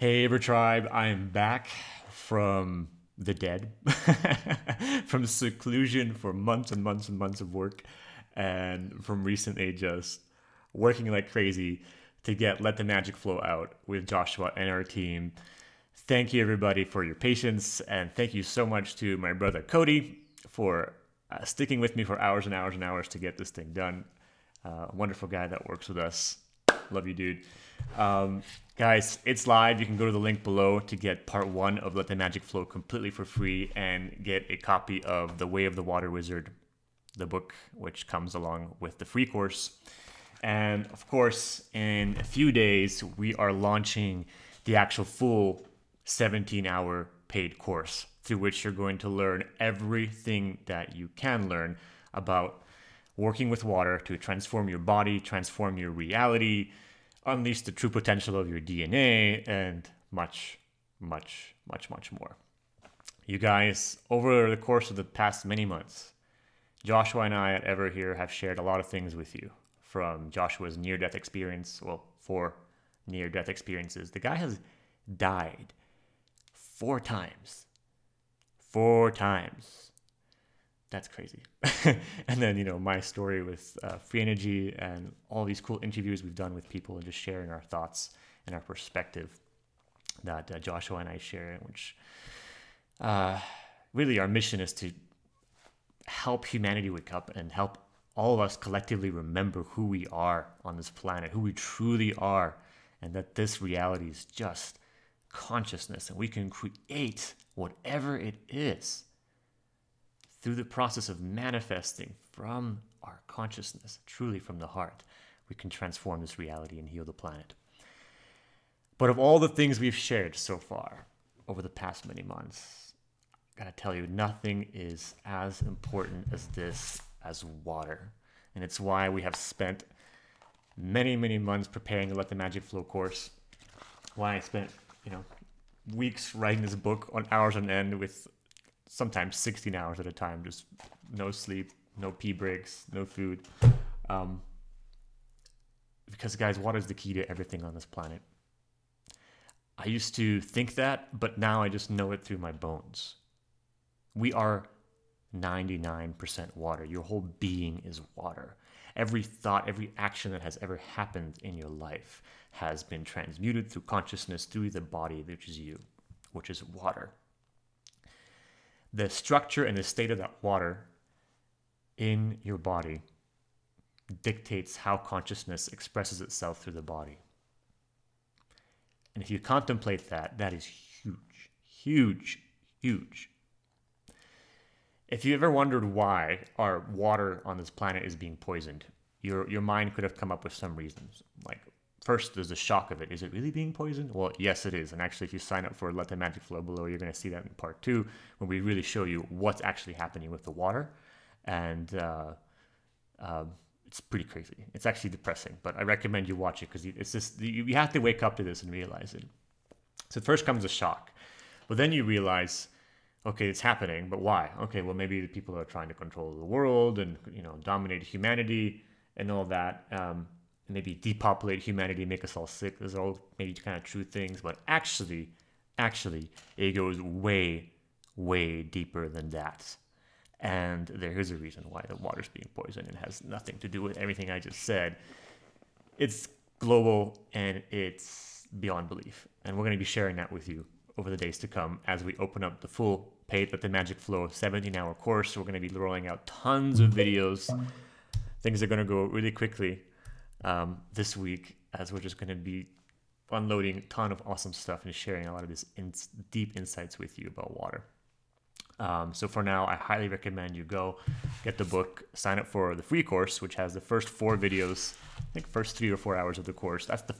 Hey, Evertribe, I am back from the dead, from seclusion for months and months and months of work, and from recently just working like crazy to get Let the Magic Flow out with Joshua and our team. Thank you, everybody, for your patience, and thank you so much to my brother Cody for sticking with me for hours and hours and hours to get this thing done. A wonderful guy that works with us. Love you, dude. Guys, it's live. You can go to the link below to get part 1 of Let the Magic Flow completely for free and get a copy of The Way of the Water Wizard, the book, which comes along with the free course. And of course, in a few days, we are launching the actual full 17-hour paid course through which you're going to learn everything that you can learn about working with water to transform your body, transform your reality, unleash the true potential of your DNA, and much, much, much, much more. You guys, over the course of the past many months, Joshua and I at Ever here have shared a lot of things with you, from Joshua's near-death experience, well, 4 near-death experiences. The guy has died 4 times. 4 times. That's crazy. And then, my story with free energy and all these cool interviews we've done with people and just sharing our thoughts and our perspective that Joshua and I share, which really our mission is to help humanity wake up and help all of us collectively remember who we are on this planet, who we truly are, and that this reality is just consciousness and we can create whatever it is through the process of manifesting from our consciousness, truly from the heart. We can transform this reality and heal the planet. But of all the things we've shared so far over the past many months, I gotta tell you, nothing is as important as this, as water. And it's why we have spent many, many months preparing the Let the Magic Flow course. Why I spent, weeks writing this book on hours on end with sometimes 16 hours at a time, just no sleep, no pee breaks, no food. Because guys, water is the key to everything on this planet. I used to think that, but now I just know it through my bones. We are 99% water. Your whole being is water. Every thought, every action that has ever happened in your life has been transmuted through consciousness, through the body, which is you, which is water. The structure and the state of that water in your body dictates how consciousness expresses itself through the body. And if you contemplate that, that is huge, huge, huge. If you ever wondered why our water on this planet is being poisoned, your mind could have come up with some reasons. Like, first, there's the shock of it. Is it really being poisoned? Well, yes, it is. And actually, if you sign up for Let the Magic Flow below, you're going to see that in part 2, when we really show you what's actually happening with the water. And it's pretty crazy. It's actually depressing, but I recommend you watch it because it's just, you have to wake up to this and realize it. So first comes the shock, but then you realize, okay, it's happening, but why? Okay, well, maybe the people are trying to control the world and, dominate humanity and all that. Maybe depopulate humanity, make us all sick. Those are all maybe kind of true things, but actually, it goes way, way deeper than that. And there is a reason why the water's being poisoned. It has nothing to do with everything I just said. It's global and it's beyond belief. And we're going to be sharing that with you over the days to come as we open up the full paid Let the Magic Flow 17-hour course. We're going to be rolling out tons of videos. Things are going to go really quickly this week, as we're just going to be unloading a ton of awesome stuff and sharing a lot of this deep insights with you about water. So for now, I highly recommend you go get the book, sign up for the free course, which has the first 4 videos, I think first 3 or 4 hours of the course. That's the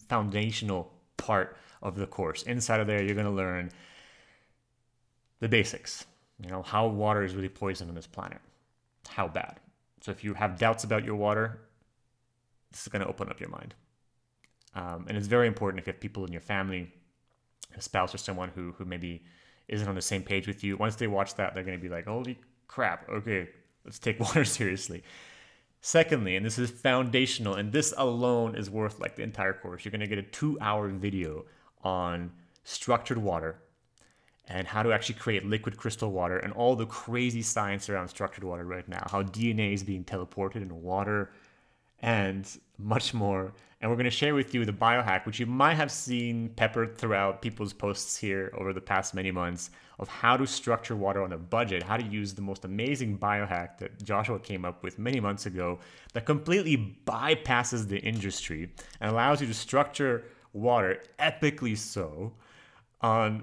foundational part of the course. Inside of there, you're going to learn the basics, how water is really poisoned on this planet, how bad. So if you have doubts about your water, this is going to open up your mind. And it's very important if you have people in your family, a spouse or someone who maybe isn't on the same page with you. Once they watch that, they're going to be like, holy crap, okay, let's take water seriously. Secondly, and this is foundational, and this alone is worth like the entire course, you're going to get a 2-hour video on structured water and how to actually create liquid crystal water and all the crazy science around structured water right now, how DNA is being teleported in water and much more. And we're going to share with you the biohack, which you might have seen peppered throughout people's posts here over the past many months, of how to structure water on a budget, how to use the most amazing biohack that Joshua came up with many months ago that completely bypasses the industry and allows you to structure water epically so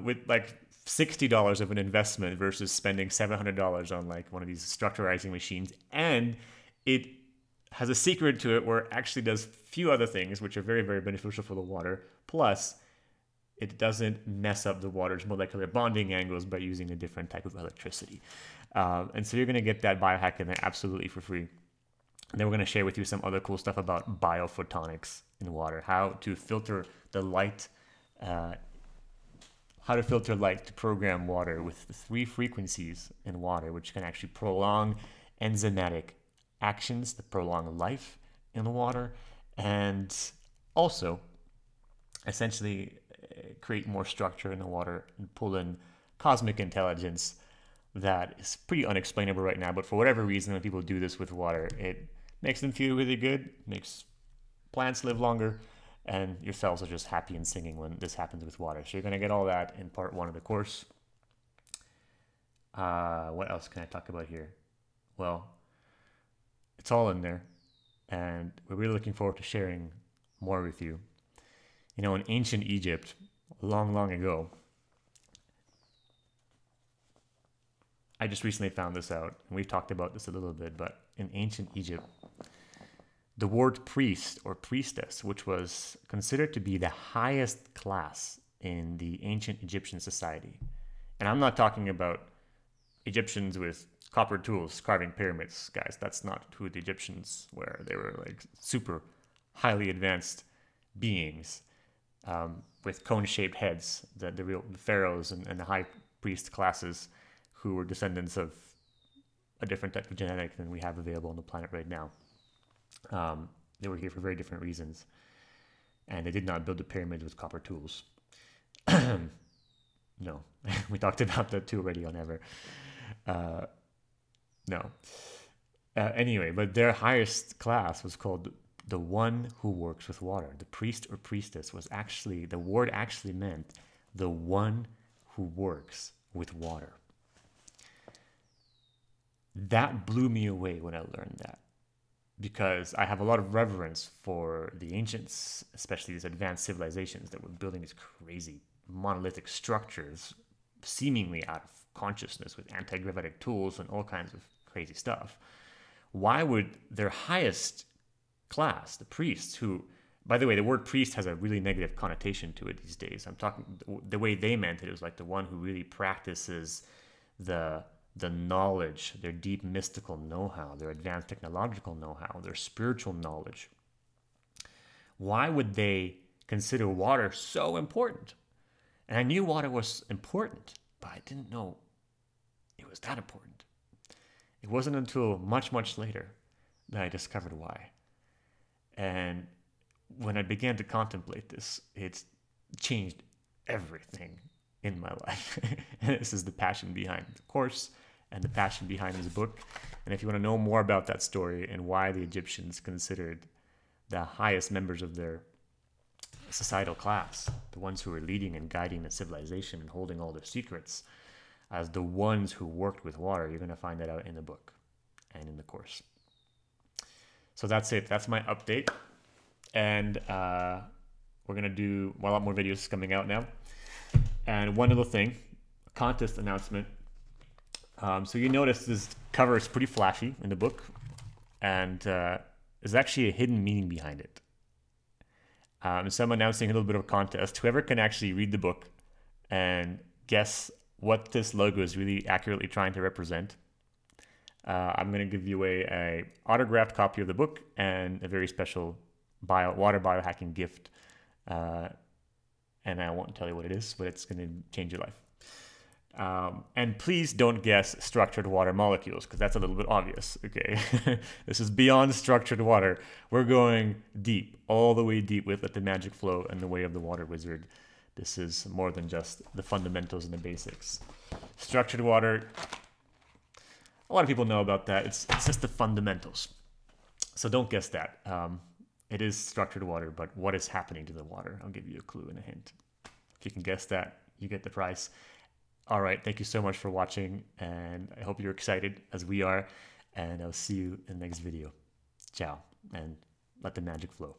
with like $60 of an investment versus spending $700 on like one of these structurizing machines. And it has a secret to it where it actually does a few other things which are very, very beneficial for the water. Plus, it doesn't mess up the water's molecular bonding angles by using a different type of electricity. And so you're going to get that biohack in there absolutely for free. And then we're going to share with you some other cool stuff about biophotonics in water, how to filter the light, to program water with the 3 frequencies in water, which can actually prolong enzymatic actions that prolong life in the water, and also essentially create more structure in the water and pull in cosmic intelligence that is pretty unexplainable right now. But for whatever reason, when people do this with water, it makes them feel really good, makes plants live longer, and your cells are just happy and singing when this happens with water. So you're going to get all that in part 1 of the course. What else can I talk about here? Well, it's all in there, and we're really looking forward to sharing more with you. You know, in ancient Egypt, long, long ago, I just recently found this out, and we've talked about this a little bit, but in ancient Egypt, the word priest or priestess, which was considered to be the highest class in the ancient Egyptian society, and I'm not talking about Egyptians with copper tools carving pyramids, guys. That's not who the Egyptians were. They were like super highly advanced beings with cone-shaped heads, the real pharaohs and the high priest classes who were descendants of a different type of genetic than we have available on the planet right now. They were here for very different reasons, and they did not build the pyramids with copper tools. No, we talked about that too already on Ever. No. Anyway, but their highest class was called the one who works with water. The priest or priestess was actually, the word actually meant the one who works with water. That blew me away when I learned that, because I have a lot of reverence for the ancients, especially these advanced civilizations that were building these crazy monolithic structures seemingly out of consciousness with anti-gravitic tools and all kinds of crazy stuff. Why would their highest class, the priests, who, by the way, the word priest has a really negative connotation to it these days. I'm talking, the way they meant it was like the one who really practices the knowledge, their deep mystical know-how, their advanced technological know-how, their spiritual knowledge. Why would they consider water so important? And I knew water was important, but I didn't know it was that important. It wasn't until much, much later that I discovered why. And when I began to contemplate this, it changed everything in my life. And this is the passion behind the course and the passion behind this book. And if you want to know more about that story and why the Egyptians considered the highest members of their societal class, the ones who were leading and guiding the civilization and holding all their secrets, as the ones who worked with water, you're going to find that out in the book and in the course. So that's it. That's my update. And we're going to do a lot more videos coming out now. And one little thing, a contest announcement. So you notice this cover is pretty flashy in the book. And there's actually a hidden meaning behind it. So I'm announcing a little bit of a contest. Whoever can actually read the book and guess what this logo is really accurately trying to represent, I'm going to give you away an autographed copy of the book and a very special water biohacking gift. And I won't tell you what it is, but it's going to change your life. And please don't guess structured water molecules, because that's a little bit obvious, okay? This is beyond structured water. We're going deep, all the way deep with Let the Magic Flow and the Way of the Water Wizard This is more than just the fundamentals and the basics. Structured water, a lot of people know about that. It's just the fundamentals. So don't guess that. It is structured water, but what is happening to the water? I'll give you a clue and a hint. If you can guess that, you get the prize. All right, thank you so much for watching, and I hope you're excited as we are, and I'll see you in the next video. Ciao, and let the magic flow.